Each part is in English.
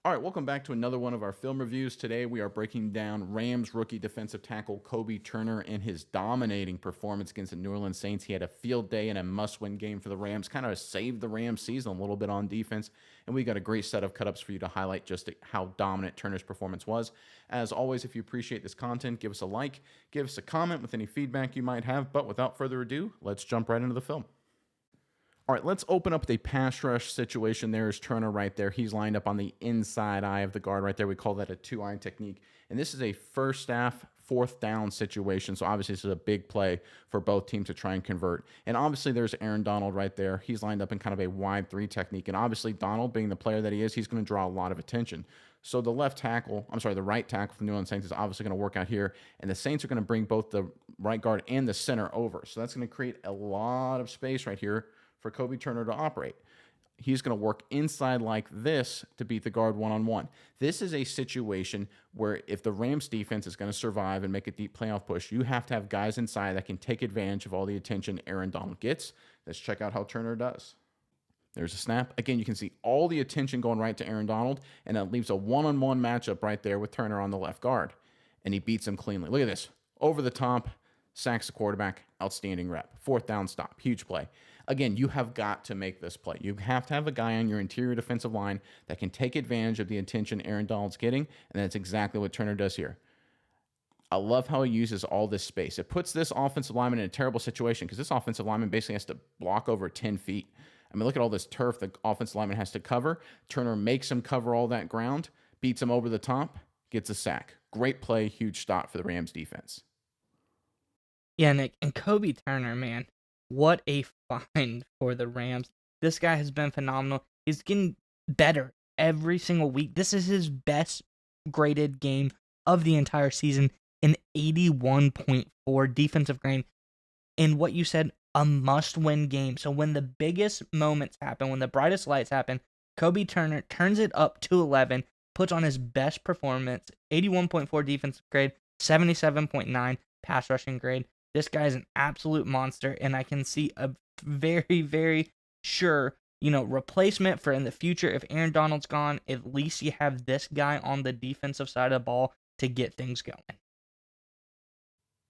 All right, welcome back to another one of our film reviews. Today we are breaking down Rams rookie defensive tackle Kobie Turner and his dominating performance against the New Orleans Saints. He had a field day and a must-win game for the Rams, kind of saved the Rams season a little bit on defense, and we got a great set of cut-ups for you to highlight just how dominant Turner's performance was. As always, if you appreciate this content, give us a like, give us a comment with any feedback you might have, but without further ado, let's jump right into the film. All right, let's open up with a pass rush situation. There is Turner right there. He's lined up on the inside eye of the guard right there. We call that a two-eye technique. And this is a first half, fourth down situation. So obviously this is a big play for both teams to try and convert. And obviously there's Aaron Donald right there. He's lined up in kind of a wide three technique. And obviously Donald, being the player that he is, he's going to draw a lot of attention. So the right tackle for the New Orleans Saints is obviously going to work out here. And the Saints are going to bring both the right guard and the center over. So that's going to create a lot of space right here for Kobie Turner to operate. He's going to work inside like this to beat the guard one-on-one. This is a situation where if the Rams defense is going to survive and make a deep playoff push, you have to have guys inside that can take advantage of all the attention Aaron Donald gets. Let's check out how Turner does. There's a snap. Again, you can see all the attention going right to Aaron Donald, and that leaves a one-on-one matchup right there with Turner on the left guard. And he beats him cleanly. Look at this. Over the top, sacks the quarterback. Outstanding rep. Fourth down stop. Huge play. Again, you have got to make this play. You have to have a guy on your interior defensive line that can take advantage of the attention Aaron Donald's getting, and that's exactly what Turner does here. I love how he uses all this space. It puts this offensive lineman in a terrible situation because this offensive lineman basically has to block over 10 feet. I mean, look at all this turf the offensive lineman has to cover. Turner makes him cover all that ground, beats him over the top, gets a sack. Great play, huge stop for the Rams defense. Yeah, Nick, and Kobie Turner, man, what a find for the Rams. This guy has been phenomenal. He's getting better every single week. This is his best graded game of the entire season, an 81.4 defensive grade. And what you said, a must-win game. So when the biggest moments happen, when the brightest lights happen, Kobie Turner turns it up to 11, puts on his best performance, 81.4 defensive grade, 77.9 pass rushing grade. This guy is an absolute monster, and I can see a very, very sure, replacement for in the future. If Aaron Donald's gone, at least you have this guy on the defensive side of the ball to get things going.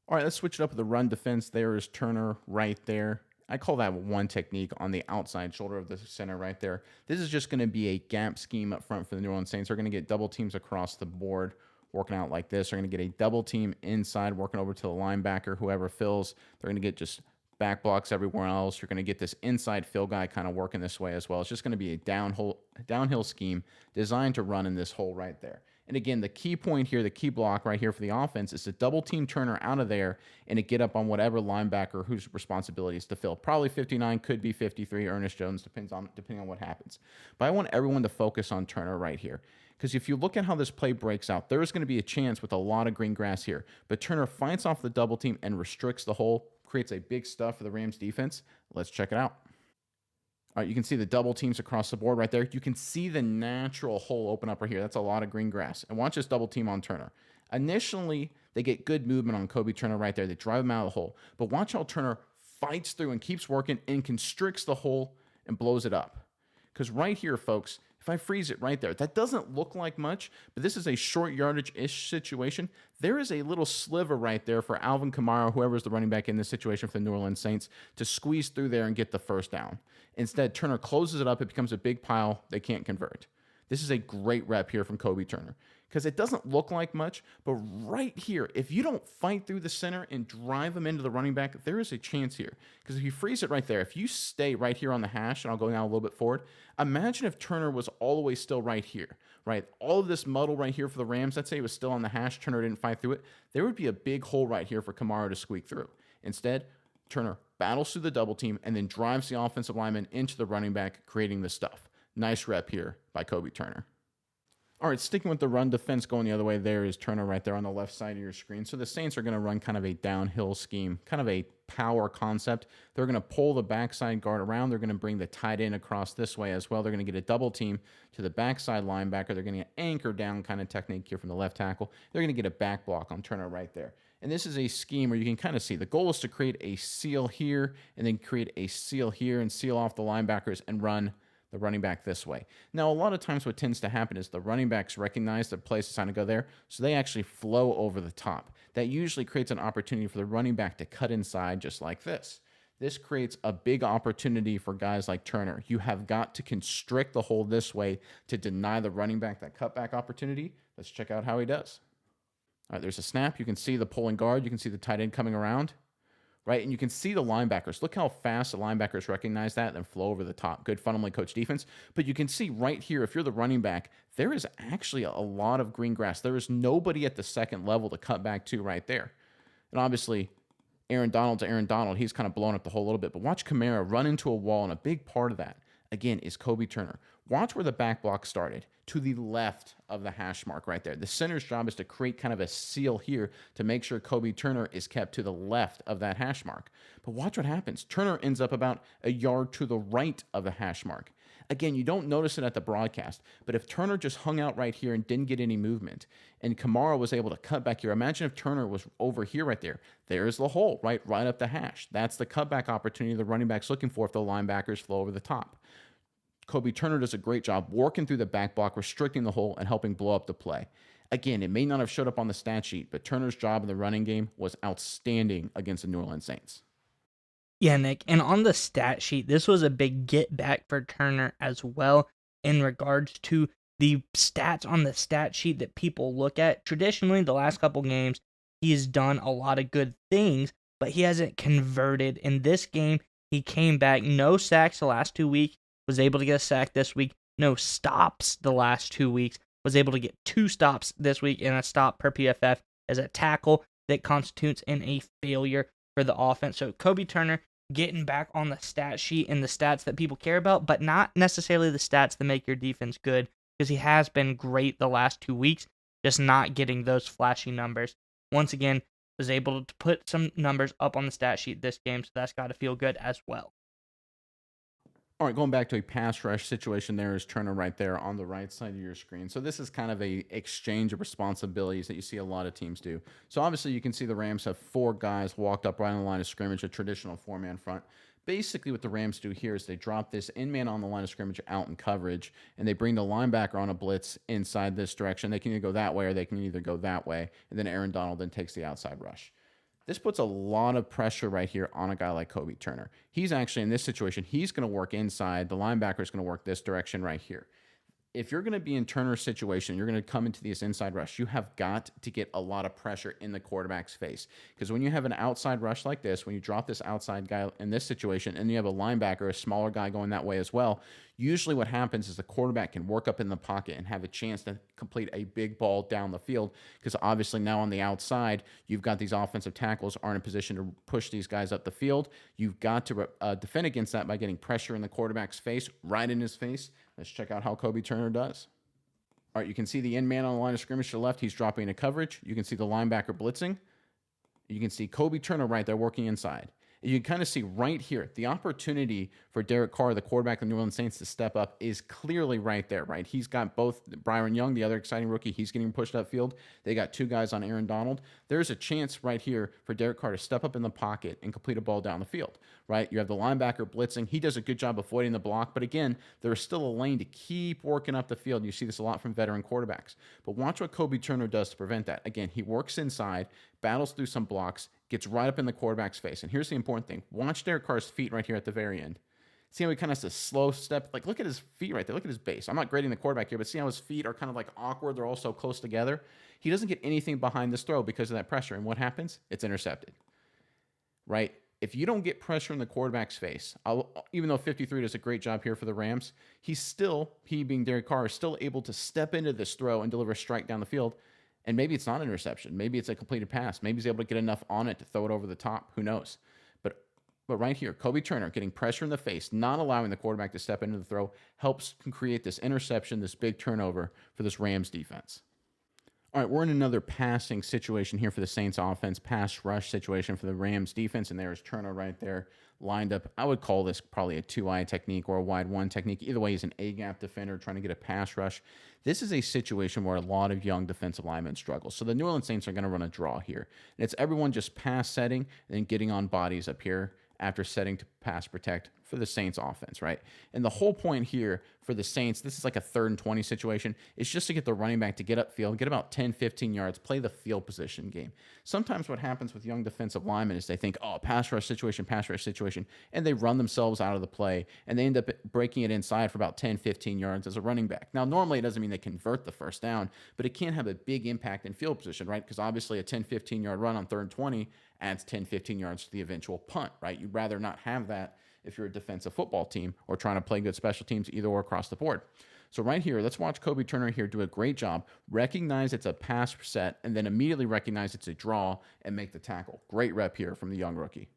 All right, let's switch it up with the run defense. There is Turner right there. I call that one technique on the outside shoulder of the center right there. This is just going to be a gap scheme up front for the New Orleans Saints. They're going to get double teams across the board working out like this. They're going to get a double team inside, working over to the linebacker, whoever fills. They're going to get just back blocks everywhere else. You're going to get this inside fill guy kind of working this way as well. It's just going to be a downhill scheme designed to run in this hole right there. And again, the key point here, the key block right here for the offense is to double team Turner out of there and to get up on whatever linebacker whose responsibility is to fill. Probably 59, could be 53. Ernest Jones, depending on what happens. But I want everyone to focus on Turner right here. Because if you look at how this play breaks out, there is going to be a chance with a lot of green grass here. But Turner fights off the double team and restricts the hole, creates a big stuff for the Rams defense. Let's check it out. All right, you can see the double teams across the board right there. You can see the natural hole open up right here. That's a lot of green grass. And watch this double team on Turner. Initially, they get good movement on Kobie Turner right there. They drive him out of the hole. But watch how Turner fights through and keeps working and constricts the hole and blows it up. Because right here, folks, if I freeze it right there, that doesn't look like much, but this is a short yardage-ish situation. There is a little sliver right there for Alvin Kamara, whoever's the running back in this situation for the New Orleans Saints, to squeeze through there and get the first down. Instead, Turner closes it up. It becomes a big pile. They can't convert. This is a great rep here from Kobie Turner because it doesn't look like much, but right here, if you don't fight through the center and drive them into the running back, there is a chance here. Because if you freeze it right there, if you stay right here on the hash, and I'll go now a little bit forward, imagine if Turner was all the way still right here, right? All of this muddle right here for the Rams, let's say it was still on the hash, Turner didn't fight through it, there would be a big hole right here for Kamara to squeak through. Instead, Turner battles through the double team and then drives the offensive lineman into the running back, creating the stuff. Nice rep here by Kobie Turner. All right, sticking with the run defense, going the other way, there is Turner right there on the left side of your screen. So the Saints are going to run kind of a downhill scheme, kind of a power concept. They're going to pull the backside guard around. They're going to bring the tight end across this way as well. They're going to get a double team to the backside linebacker. They're going to get anchor down kind of technique here from the left tackle. They're going to get a back block on Turner right there. And this is a scheme where you can kind of see the goal is to create a seal here and then create a seal here and seal off the linebackers and run the running back this way. Now, a lot of times what tends to happen is the running backs recognize the place is time to go there, so they actually flow over the top. That usually creates an opportunity for the running back to cut inside just like this. This creates a big opportunity for guys like Turner. You have got to constrict the hole this way to deny the running back that cutback opportunity. Let's check out how he does. All right, there's a snap. You can see the pulling guard. You can see the tight end coming around, right? And you can see the linebackers. Look how fast the linebackers recognize that and flow over the top. Good fundamentally coached defense. But you can see right here, if you're the running back, there is actually a lot of green grass. There is nobody at the second level to cut back to right there. And obviously, Aaron Donald to Aaron Donald, he's kind of blown up the hole a little bit. But watch Kamara run into a wall, and a big part of that, again, is Kobie Turner. Watch where the back block started, to the left of the hash mark right there. The center's job is to create kind of a seal here to make sure Kobie Turner is kept to the left of that hash mark. But watch what happens. Turner ends up about a yard to the right of the hash mark. Again, you don't notice it at the broadcast, but if Turner just hung out right here and didn't get any movement, and Kamara was able to cut back here, imagine if Turner was over here right there. There's the hole, right up the hash. That's the cutback opportunity the running back's looking for if the linebackers flow over the top. Kobie Turner does a great job working through the back block, restricting the hole, and helping blow up the play. Again, it may not have showed up on the stat sheet, but Turner's job in the running game was outstanding against the New Orleans Saints. Yeah, Nick. And on the stat sheet, this was a big get back for Turner as well in regards to the stats on the stat sheet that people look at. Traditionally, the last couple games, he's done a lot of good things, but he hasn't converted. In this game, he came back, no sacks the last 2 weeks, was able to get a sack this week, no stops the last 2 weeks, was able to get 2 stops this week and a stop per PFF as a tackle that constitutes in a failure for the offense. So Kobie Turner getting back on the stat sheet and the stats that people care about, but not necessarily the stats that make your defense good, because he has been great the last 2 weeks, just not getting those flashy numbers. Once again, was able to put some numbers up on the stat sheet this game, so that's got to feel good as well. All right, going back to a pass rush situation, there is Turner right there on the right side of your screen. So this is kind of a exchange of responsibilities that you see a lot of teams do. So obviously you can see the Rams have 4 guys walked up right on the line of scrimmage, a traditional 4-man front. Basically what the Rams do here is they drop this in-man on the line of scrimmage out in coverage, and they bring the linebacker on a blitz inside this direction. They can either go that way or they can either go that way, and then Aaron Donald then takes the outside rush. This puts a lot of pressure right here on a guy like Kobie Turner. He's actually, in this situation, he's going to work inside. The linebacker is going to work this direction right here. If you're going to be in Turner's situation, you're going to come into this inside rush, you have got to get a lot of pressure in the quarterback's face. Because when you have an outside rush like this, when you drop this outside guy in this situation, and you have a linebacker, a smaller guy going that way as well, usually what happens is the quarterback can work up in the pocket and have a chance to complete a big ball down the field. Because obviously now on the outside, you've got these offensive tackles are in a position to push these guys up the field. You've got to defend against that by getting pressure in the quarterback's face, right in his face. Let's check out how Kobie Turner does. All right, you can see the end man on the line of scrimmage to the left. He's dropping into coverage. You can see the linebacker blitzing. You can see Kobie Turner right there working inside. You can kind of see right here, the opportunity for Derek Carr, the quarterback of the New Orleans Saints, to step up is clearly right there, right? He's got both Byron Young, the other exciting rookie, he's getting pushed upfield. They got 2 guys on Aaron Donald. There's a chance right here for Derek Carr to step up in the pocket and complete a ball down the field, right? You have the linebacker blitzing. He does a good job avoiding the block, but again, there's still a lane to keep working up the field. You see this a lot from veteran quarterbacks. But watch what Kobie Turner does to prevent that. Again, he works inside, battles through some blocks, gets right up in the quarterback's face. And here's the important thing. Watch Derek Carr's feet right here at the very end. See how he kind of has a slow step? Like, look at his feet right there. Look at his base. I'm not grading the quarterback here, but see how his feet are kind of like awkward? They're all so close together. He doesn't get anything behind this throw because of that pressure. And what happens? It's intercepted, right? If you don't get pressure in the quarterback's face, even though 53 does a great job here for the Rams, he being Derek Carr, is still able to step into this throw and deliver a strike down the field. And maybe it's not an interception. Maybe it's a completed pass. Maybe he's able to get enough on it to throw it over the top. Who knows? But right here, Kobie Turner getting pressure in the face, not allowing the quarterback to step into the throw, helps create this interception, this big turnover for this Rams defense. All right, we're in another passing situation here for the Saints offense, pass rush situation for the Rams defense, and there's Turner right there lined up. I would call this probably a 2-eye technique or a wide 1 technique. Either way, he's an A-gap defender trying to get a pass rush. This is a situation where a lot of young defensive linemen struggle. So the New Orleans Saints are going to run a draw here. And it's everyone just pass setting and then getting on bodies up here after setting to pass protect for the Saints offense, right? And the whole point here for the Saints, this is like a 3rd and 20 situation, is just to get the running back to get upfield, get about 10, 15 yards, play the field position game. Sometimes what happens with young defensive linemen is they think, oh, pass rush situation, and they run themselves out of the play, and they end up breaking it inside for about 10, 15 yards as a running back. Now, normally it doesn't mean they convert the first down, but it can have a big impact in field position, right? Because obviously a 10, 15-yard run on 3rd and 20 adds 10, 15 yards to the eventual punt, right? You'd rather not have that if you're a defensive football team or trying to play good special teams either or across the board. So right here, let's watch Kobie Turner here do a great job. Recognize it's a pass set and then immediately recognize it's a draw and make the tackle. Great rep here from the young rookie.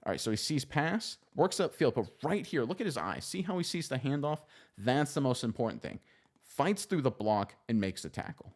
All right, so he sees pass, works upfield, but right here, look at his eyes. See how he sees the handoff? That's the most important thing. Fights through the block and makes the tackle.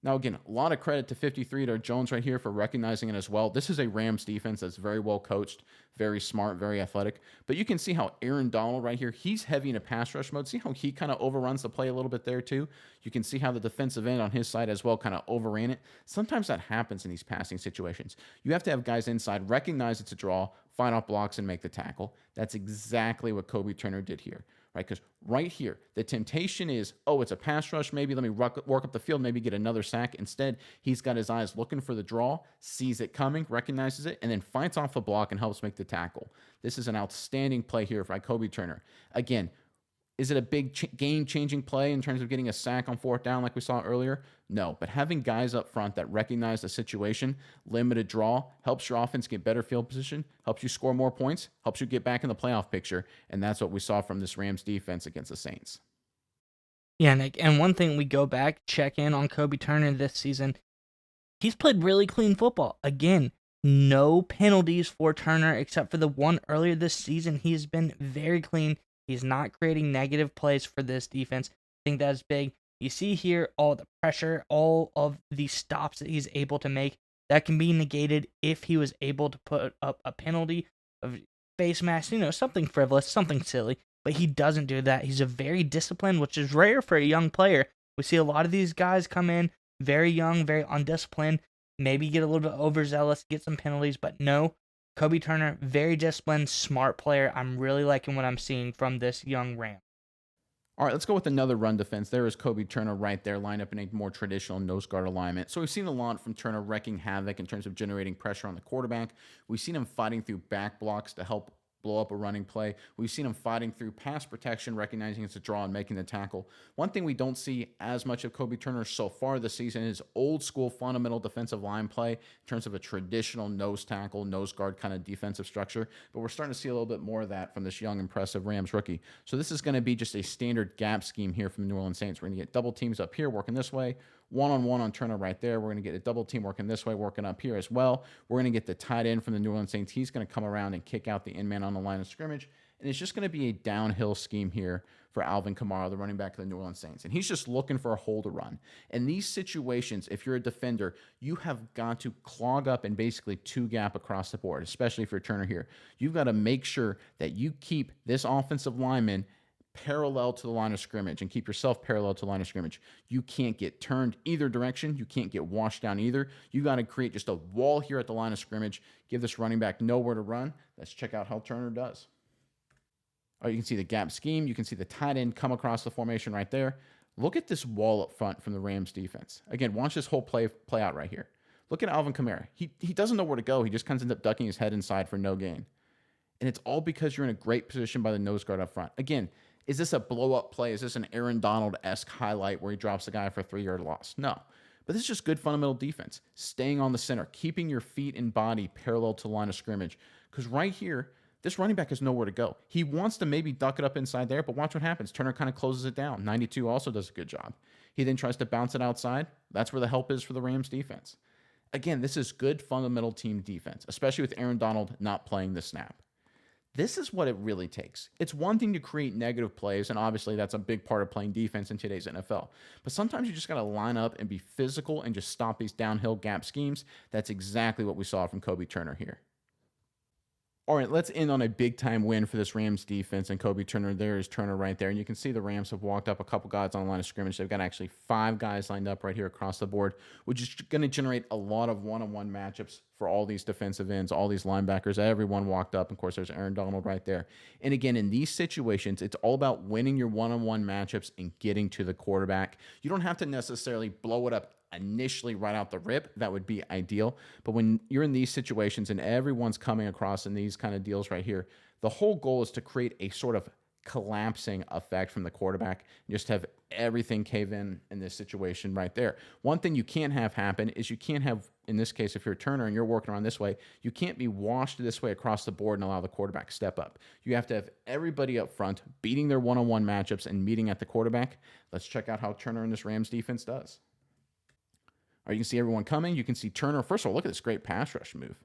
Now, again, a lot of credit to 53 to Jones right here for recognizing it as well. This is a Rams defense that's very well coached, very smart, very athletic. But you can see how Aaron Donald right here, he's heavy in a pass rush mode. See how he kind of overruns the play a little bit there too? You can see how the defensive end on his side as well kind of overran it. Sometimes that happens in these passing situations. You have to have guys inside recognize it's a draw, fight off blocks, and make the tackle. That's exactly what Kobie Turner did here. Right, because right here, the temptation is, oh, it's a pass rush. Maybe let me work up the field, maybe get another sack. Instead, he's got his eyes looking for the draw, sees it coming, recognizes it, and then fights off a block and helps make the tackle. This is an outstanding play here by Kobie Turner. Again, is it a big game-changing play in terms of getting a sack on 4th down like we saw earlier? No, but having guys up front that recognize the situation, limited draw, helps your offense get better field position, helps you score more points, helps you get back in the playoff picture, and that's what we saw from this Rams defense against the Saints. Yeah, Nick, and one thing we go back, check in on Kobie Turner this season, he's played really clean football. Again, no penalties for Turner except for the one earlier this season. He's been very clean. He's not creating negative plays for this defense. I think that's big. You see here all the pressure, all of the stops that he's able to make. That can be negated if he was able to put up a penalty of face mask, something frivolous, something silly. But he doesn't do that. He's a very disciplined, which is rare for a young player. We see a lot of these guys come in very young, very undisciplined, maybe get a little bit overzealous, get some penalties, but no. Kobie Turner, very disciplined, smart player. I'm really liking what I'm seeing from this young Ram. All right, let's go with another run defense. There is Kobie Turner right there, lined up in a more traditional nose guard alignment. So we've seen a lot from Turner wrecking havoc in terms of generating pressure on the quarterback. We've seen him fighting through back blocks to help blow up a running play. We've seen him fighting through pass protection, recognizing it's a draw and making the tackle. One thing we don't see as much of Kobie Turner so far this season is old school fundamental defensive line play in terms of a traditional nose tackle, nose guard kind of defensive structure. But we're starting to see a little bit more of that from this young, impressive Rams rookie. So this is going to be just a standard gap scheme here from the New Orleans Saints. We're going to get double teams up here working this way, one-on-one on Turner right there. We're going to get a double team working this way, working up here as well. We're going to get the tight end from the New Orleans Saints. He's going to come around and kick out the end man on the line of scrimmage. And it's just going to be a downhill scheme here for Alvin Kamara, the running back of the New Orleans Saints. And he's just looking for a hole to run. In these situations, if you're a defender, you have got to clog up and basically two-gap across the board, especially if you're Turner here. You've got to make sure that you keep this offensive lineman parallel to the line of scrimmage and keep yourself parallel to the line of scrimmage. You can't get turned either direction. You can't get washed down either. You got to create just a wall here at the line of scrimmage. Give this running back nowhere to run. Let's check out how Turner does. All right, you can see the gap scheme. You can see the tight end come across the formation right there. Look at this wall up front from the Rams defense. Again, watch this whole play out right here. Look at Alvin Kamara. He doesn't know where to go. He just kind of ends up ducking his head inside for no gain. And it's all because you're in a great position by the nose guard up front. Again, is this a blow-up play? Is this an Aaron Donald-esque highlight where he drops the guy for a 3-yard loss? No. But this is just good fundamental defense. Staying on the center, keeping your feet and body parallel to the line of scrimmage. Because right here, this running back has nowhere to go. He wants to maybe duck it up inside there, but watch what happens. Turner kind of closes it down. 92 also does a good job. He then tries to bounce it outside. That's where the help is for the Rams defense. Again, this is good fundamental team defense, especially with Aaron Donald not playing the snap. This is what it really takes. It's one thing to create negative plays, and obviously that's a big part of playing defense in today's NFL. But sometimes you just got to line up and be physical and just stop these downhill gap schemes. That's exactly what we saw from Kobie Turner here. All right, let's end on a big-time win for this Rams defense and Kobie Turner. There is Turner right there. And you can see the Rams have walked up a couple guys on the line of scrimmage. They've got actually 5 guys lined up right here across the board, which is going to generate a lot of one-on-one matchups for all these defensive ends, all these linebackers. Everyone walked up. Of course, there's Aaron Donald right there. And again, in these situations, it's all about winning your one-on-one matchups and getting to the quarterback. You don't have to necessarily blow it up initially right out the rip. That would be ideal. But when you're in these situations and everyone's coming across in these kind of deals right here, the whole goal is to create a sort of collapsing effect from the quarterback. Just have everything cave in this situation right there. One thing you can't have happen is you can't have, in this case, if you're a Turner and you're working around this way, you can't be washed this way across the board and allow the quarterback to step up. You have to have everybody up front beating their one-on-one matchups and meeting at the quarterback. Let's check out how Turner and this Rams defense does. All right, you can see everyone coming. You can see Turner. First of all, look at this great pass rush move.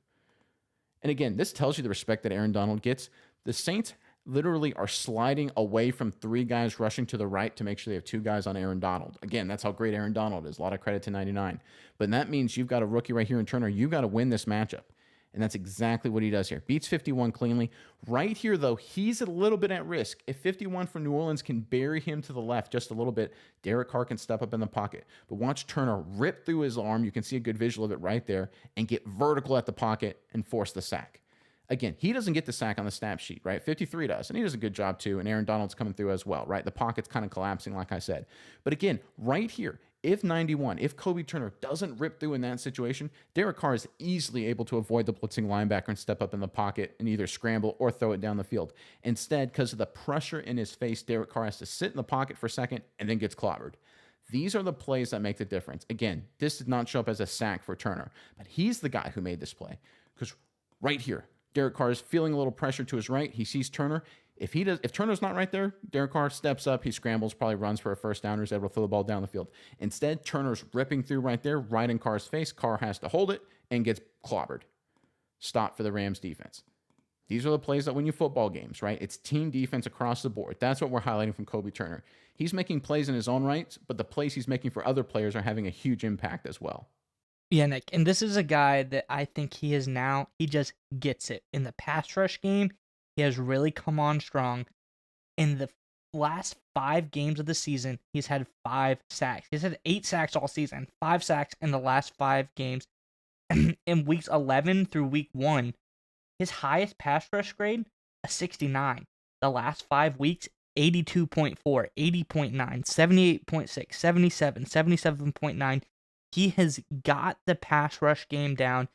And again, this tells you the respect that Aaron Donald gets. The Saints literally are sliding away from 3 guys rushing to the right to make sure they have 2 guys on Aaron Donald. Again, that's how great Aaron Donald is. A lot of credit to 99. But that means you've got a rookie right here in Turner. You've got to win this matchup. And that's exactly what he does here. Beats 51 cleanly. Right here, though, he's a little bit at risk. If 51 from New Orleans can bury him to the left just a little bit, Derek Carr can step up in the pocket. But watch Turner rip through his arm. You can see a good visual of it right there and get vertical at the pocket and force the sack. Again, he doesn't get the sack on the snap sheet, right? 53 does, and he does a good job too, and Aaron Donald's coming through as well, right? The pocket's kind of collapsing, like I said. But again, right here, if Kobie Turner doesn't rip through in that situation, Derek Carr is easily able to avoid the blitzing linebacker and step up in the pocket and either scramble or throw it down the field. Instead, because of the pressure in his face, Derek Carr has to sit in the pocket for a second and then gets clobbered. These are the plays that make the difference. Again, this did not show up as a sack for Turner, but he's the guy who made this play. Because right here, Derek Carr is feeling a little pressure to his right. He sees Turner. If Turner's not right there, Derek Carr steps up. He scrambles, probably runs for a first down, or is able to throw the ball down the field. Instead, Turner's ripping through right there, right in Carr's face. Carr has to hold it and gets clobbered. Stop for the Rams defense. These are the plays that win you football games, right? It's team defense across the board. That's what we're highlighting from Kobie Turner. He's making plays in his own right, but the plays he's making for other players are having a huge impact as well. Yeah, Nick, and this is a guy that I think he just gets it. In the pass rush game, he has really come on strong. In the last 5 games of the season, he's had 5 sacks. He's had 8 sacks all season, 5 sacks in the last 5 games. In weeks 11 through week 1, his highest pass rush grade, a 69. The last 5 weeks, 82.4, 80.9, 78.6, 77, 77.9. He has got the pass rush game down.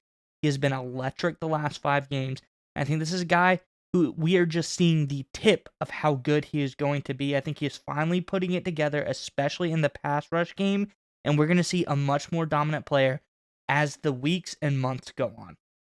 He has been electric the last 5 games. I think this is a guy who we are just seeing the tip of how good he is going to be. I think he is finally putting it together, especially in the pass rush game. And we're going to see a much more dominant player as the weeks and months go on.